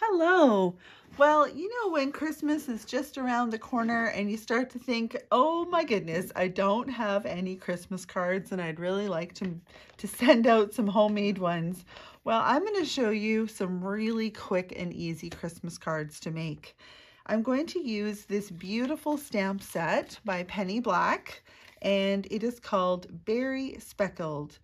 Hello. Well, you know when Christmas is just around the corner and you start to think, oh my goodness, I don't have any Christmas cards and I'd really like to send out some homemade ones. Well, I'm going to show you some really quick and easy Christmas cards to make. I'm going to use this beautiful stamp set by Penny Black, and it is called Berry Speckled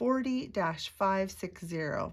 40-560.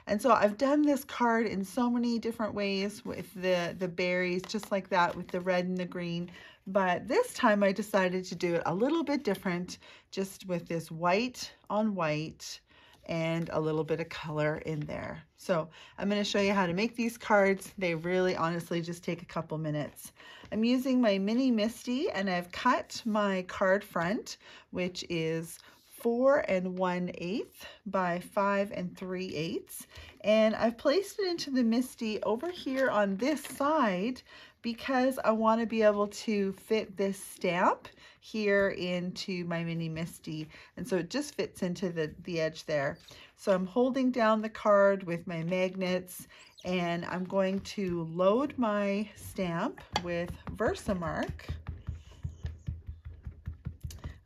And so I've done this card in so many different ways with the berries, just like that, with the red and the green. But this time I decided to do it a little bit different, just with this white on white and a little bit of color in there. So I'm going to show you how to make these cards. They really honestly just take a couple minutes. I'm using my mini Misty, and I've cut my card front, which is 4 1/8 by 5 3/8, and I've placed it into the Misty over here on this side because I want to be able to fit this stamp here into my mini Misty, and so it just fits into the edge there. So I'm holding down the card with my magnets, and I'm going to load my stamp with Versamark.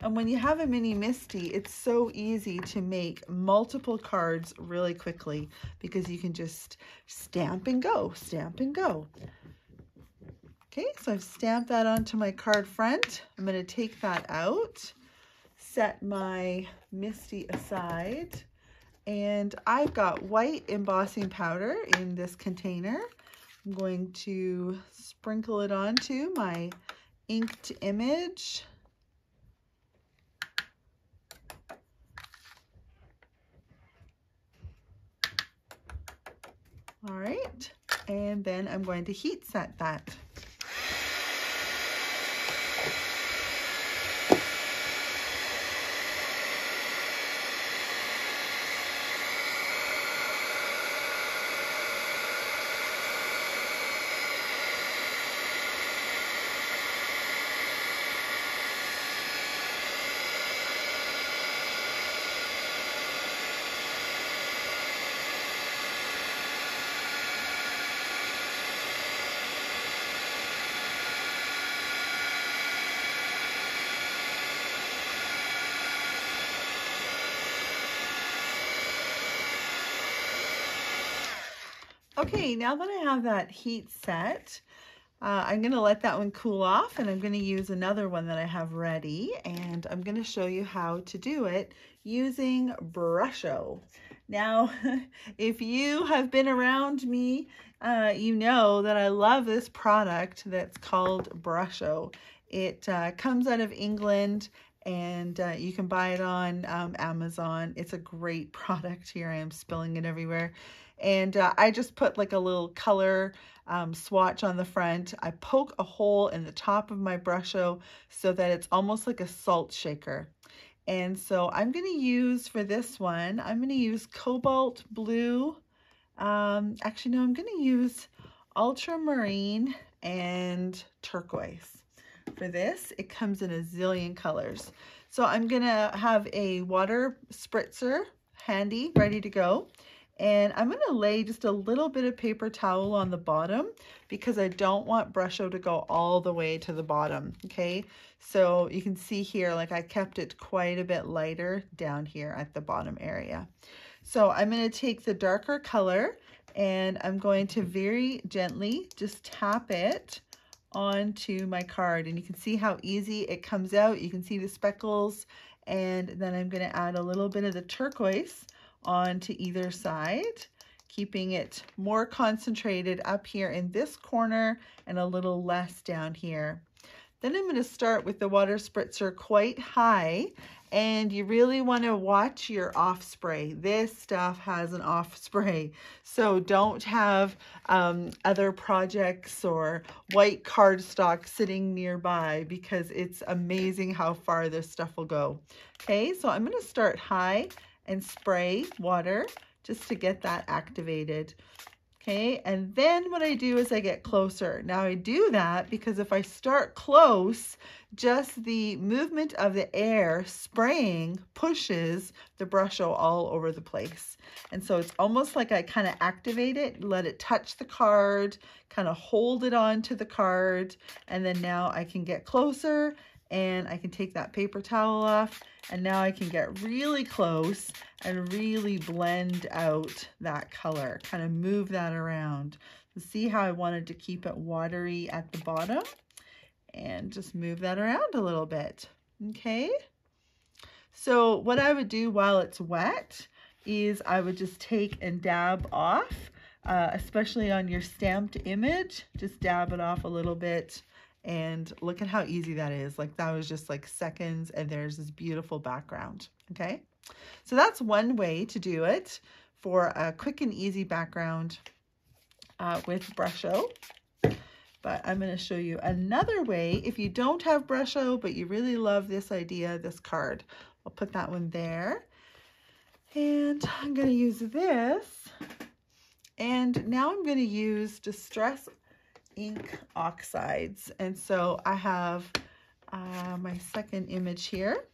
And when you have a mini Misty, it's so easy to make multiple cards really quickly because you can just stamp and go, stamp and go. Okay, so I've stamped that onto my card front. I'm going to take that out, set my Misty aside, and I've got white embossing powder in this container. I'm going to sprinkle it onto my inked image. All right, and then I'm going to heat set that. Okay, now that I have that heat set, I'm going to let that one cool off, and I'm going to use another one that I have ready, and I'm going to show you how to do it using Brusho. Now, if you have been around me, you know that I love this product that's called Brusho. It comes out of England, and you can buy it on Amazon. It's a great product. Here I am spilling it everywhere. And I just put like a little color swatch on the front. I poke a hole in the top of my Brusho so that it's almost like a salt shaker. And so I'm going to use, for this one, I'm going to use cobalt blue. Actually, no, I'm going to use ultramarine and turquoise. For this, it comes in a zillion colors. So I'm going to have a water spritzer handy, ready to go. And I'm going to lay just a little bit of paper towel on the bottom because I don't want Brusho to go all the way to the bottom, okay? So you can see here, like I kept it quite a bit lighter down here at the bottom area. So I'm going to take the darker color, and I'm going to very gently just tap it onto my card. And you can see how easy it comes out. You can see the speckles, and then I'm going to add a little bit of the turquoise onto either side, keeping it more concentrated up here in this corner and a little less down here. Then I'm going to start with the water spritzer quite high, and you really want to watch your off spray. This stuff has an off spray, so don't have other projects or white cardstock sitting nearby because it's amazing how far this stuff will go. Okay, so I'm going to start high and spray water just to get that activated. Okay, and then what I do is I get closer. Now I do that because if I start close, just the movement of the air spraying pushes the Brusho all over the place. And so it's almost like I kind of activate it, let it touch the card, kind of hold it onto the card, and then now I can get closer and I can take that paper towel off, and now I can get really close and really blend out that color, kind of move that around. So see how I wanted to keep it watery at the bottom, and just move that around a little bit. Okay, so what I would do while it's wet is I would just take and dab off, especially on your stamped image, just dab it off a little bit. And look at how easy that is. Like that was just like seconds, and there's this beautiful background. Okay, so that's one way to do it for a quick and easy background with Brusho. But I'm going to show you another way if you don't have Brusho, but you really love this idea, this card. I'll put that one there. And I'm going to use this. And now I'm going to use Distress Ink Oxides. And so I have my second image here.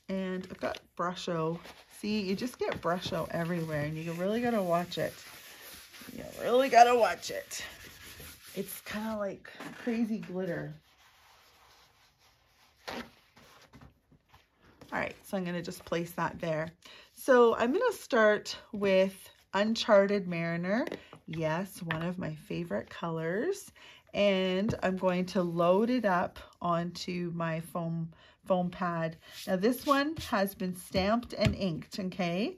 And I've got Brusho. See, you just get Brusho everywhere, and you really got to watch it. You really got to watch it. It's kind of like crazy glitter. All right, so I'm going to just place that there. So I'm going to start with Uncharted Mariner. Yes, one of my favorite colors. And I'm going to load it up onto my foam pad. Now this one has been stamped and inked, okay?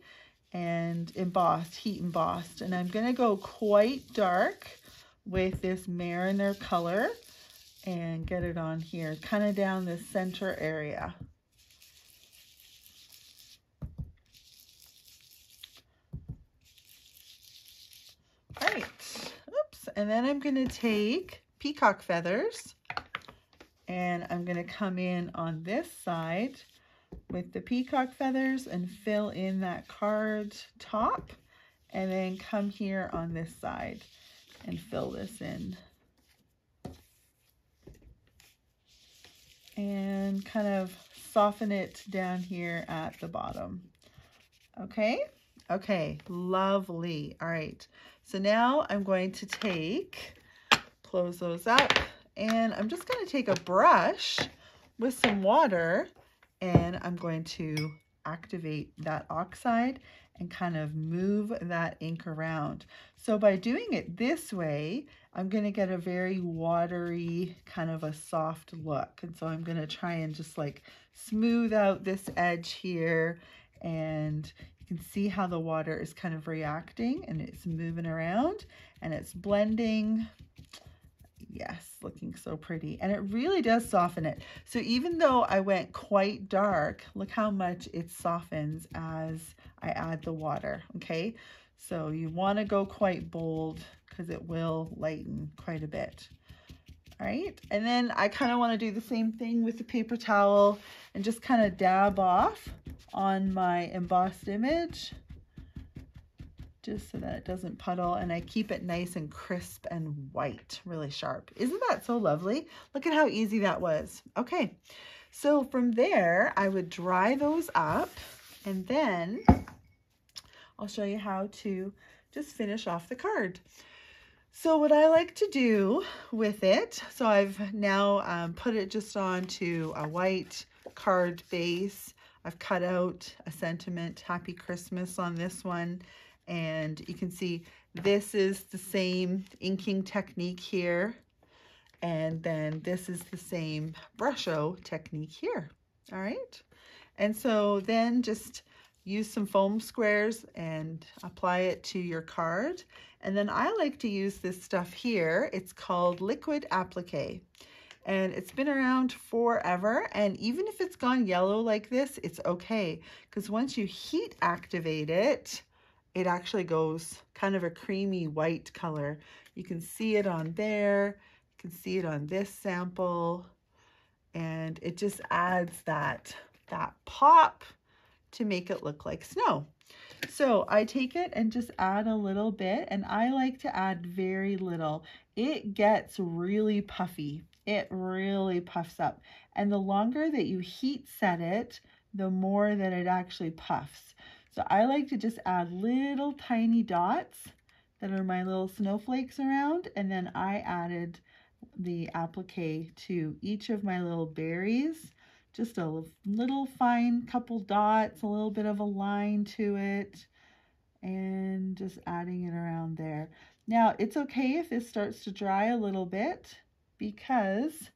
And embossed, heat embossed. And I'm going to go quite dark with this Mariner color and get it on here, kind of down the center area. All right, oops, and then I'm going to take peacock feathers, and I'm going to come in on this side with the peacock feathers and fill in that card top, and then come here on this side and fill this in. And kind of soften it down here at the bottom. Okay? Okay, lovely. All right, so now I'm going to close those up, and I'm just going to take a brush with some water, and I'm going to activate that oxide and kind of move that ink around. So by doing it this way, I'm going to get a very watery, kind of a soft look. And so I'm going to try and just like smooth out this edge here, and you can see how the water is kind of reacting, and it's moving around and it's blending. Yes, looking so pretty. And it really does soften it. So even though I went quite dark, look how much it softens as I add the water, okay? So you want to go quite bold because it will lighten quite a bit. All right, and then I kind of want to do the same thing with the paper towel and just kind of dab off on my embossed image, just so that it doesn't puddle, and I keep it nice and crisp and white, really sharp. Isn't that so lovely? Look at how easy that was. Okay, so from there, I would dry those up, and then I'll show you how to just finish off the card. So what I like to do with it, so I've now put it just onto a white card base. I've cut out a sentiment, Happy Christmas, on this one. And you can see this is the same inking technique here. And then this is the same Brusho technique here. All right. And so then just use some foam squares and apply it to your card. And then I like to use this stuff here. It's called liquid applique. And it's been around forever. And even if it's gone yellow like this, it's okay. Because once you heat activate it, it actually goes kind of a creamy white color. You can see it on there. You can see it on this sample. And it just adds that pop to make it look like snow. So I take it and just add a little bit, and I like to add very little. It gets really puffy. It really puffs up. And the longer that you heat set it, the more that it actually puffs. So I like to just add little tiny dots that are my little snowflakes around, and then I added the applique to each of my little berries. Just a little fine couple dots, a little bit of a line to it, and just adding it around there. Now, it's okay if this starts to dry a little bit because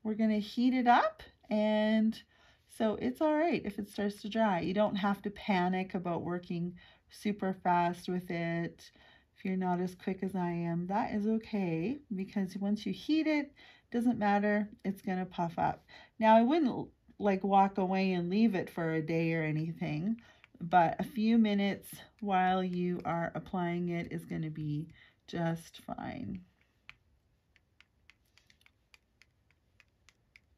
we're going to heat it up, and so it's all right if it starts to dry. You don't have to panic about working super fast with it. If you're not as quick as I am, that is okay, because once you heat it, doesn't matter, it's going to puff up. Now, I wouldn't like walk away and leave it for a day or anything, but a few minutes while you are applying it is going to be just fine.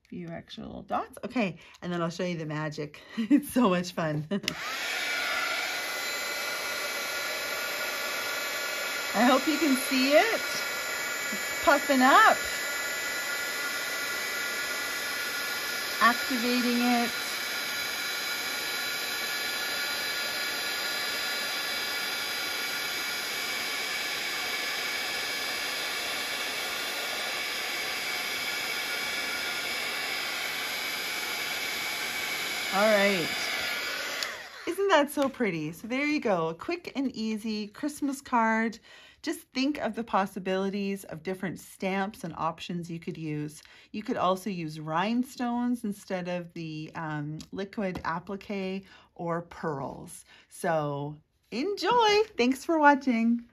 Few extra little dots. Okay, and then I'll show you the magic. It's so much fun. I hope you can see it. It's puffing up. Activating it. All right. Isn't that so pretty? So there you go, a quick and easy Christmas card. Just think of the possibilities of different stamps and options you could use. You could also use rhinestones instead of the liquid applique, or pearls. So enjoy. Thanks for watching.